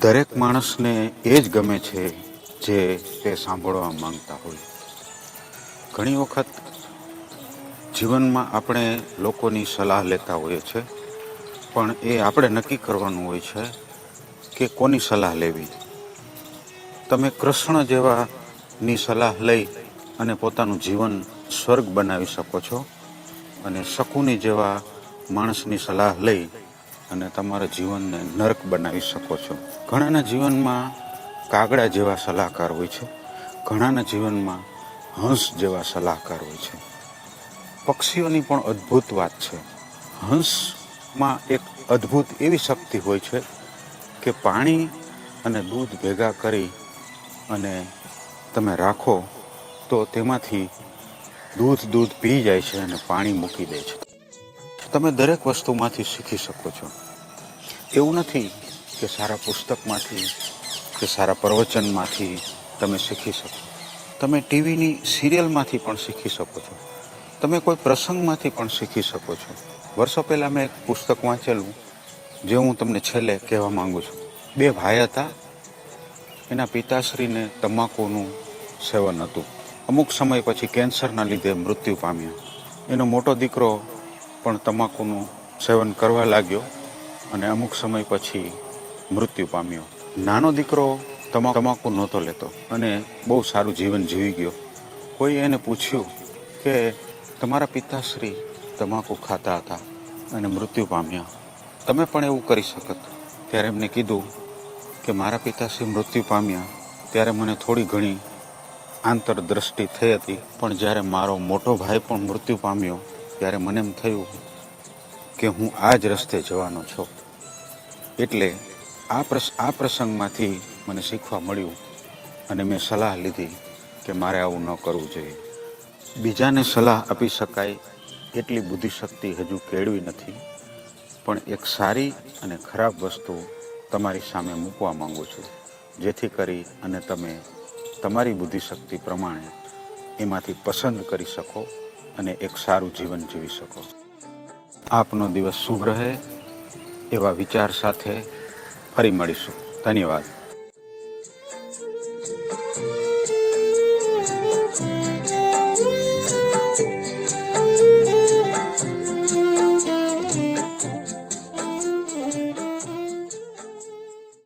દરેક માણસને એ જ ગમે છે જે તે સાંભળવા માંગતા હોય. ઘણી વખત જીવનમાં આપણે લોકોની સલાહ લેતા હોઈએ છીએ, પણ એ આપણે નક્કી કરવાનું હોય છે કે કોની સલાહ લેવી. તમે કૃષ્ણ જેવાની સલાહ લઈ અને પોતાનું જીવન સ્વર્ગ બનાવી શકો છો, અને શકુની જેવા માણસની સલાહ લઈ અને તમારા જીવનને નર્ક બનાવી શકો છો. ઘણાના જીવનમાં કાગડા જેવા સલાહકાર હોય છે, ઘણાના જીવનમાં હંસ જેવા સલાહકાર હોય છે. પક્ષીઓની પણ અદ્ભુત વાત છે. હંસમાં એક અદ્ભુત એવી શક્તિ હોય છે કે પાણી અને દૂધ ભેગા કરી અને તમે રાખો તો તેમાંથી દૂધ પી જાય છે અને પાણી મૂકી દે છે. તમે દરેક વસ્તુમાંથી શીખી શકો છો. એવું નથી કે સારા પુસ્તકમાંથી કે સારા પ્રવચનમાંથી તમે શીખી શકો. તમે ટીવીની સિરિયલમાંથી પણ શીખી શકો છો. તમે કોઈ પ્રસંગમાંથી પણ શીખી શકો છો. વર્ષો પહેલાં મેં એક પુસ્તક વાંચેલું જે હું તમને છેલ્લે કહેવા માગું છું. બે ભાઈ હતા. એના પિતાશ્રીને તમાકુનું સેવન હતું. અમુક સમય પછી કેન્સરના લીધે મૃત્યુ પામ્યો. એનો મોટો દીકરો પણ તમાકુનું સેવન કરવા લાગ્યો અને અમુક સમય પછી મૃત્યુ પામ્યો. નાનો દીકરો તમાકુ નહોતો લેતો અને બહુ સારું જીવન જીવી ગયો. કોઈ એને પૂછ્યું કે તમારા પિતાશ્રી તમાકુ ખાતા હતા અને મૃત્યુ પામ્યા, તમે પણ એવું કરી શકત? ત્યારે એમને કીધું કે મારા પિતાશ્રી મૃત્યુ પામ્યા ત્યારે મને થોડી ઘણી આંતરદ્રષ્ટિ થઈ હતી, પણ જ્યારે મારો મોટો ભાઈ પણ મૃત્યુ પામ્યો ત્યારે મને એમ થયું કે હું આ જ રસ્તે જવાનો છું. એટલે આ પ્રસંગમાંથી મને શીખવા મળ્યું અને મેં સલાહ લીધી કે મારે આવું ન કરવું જોઈએ. બીજાને સલાહ આપી શકાય એટલી બુદ્ધિશક્તિ હજુ કેળવી નથી, પણ એક સારી અને ખરાબ વસ્તુ તમારી સામે મૂકવા માંગુ છું, જેથી કરી અને તમે તમારી બુદ્ધિશક્તિ પ્રમાણે એમાંથી પસંદ કરી શકો અને એક સારું જીવન જીવી શકો. આપનો દિવસ શુભ રહે એવા વિચાર સાથે ફરી મળીશું. ધન્યવાદ.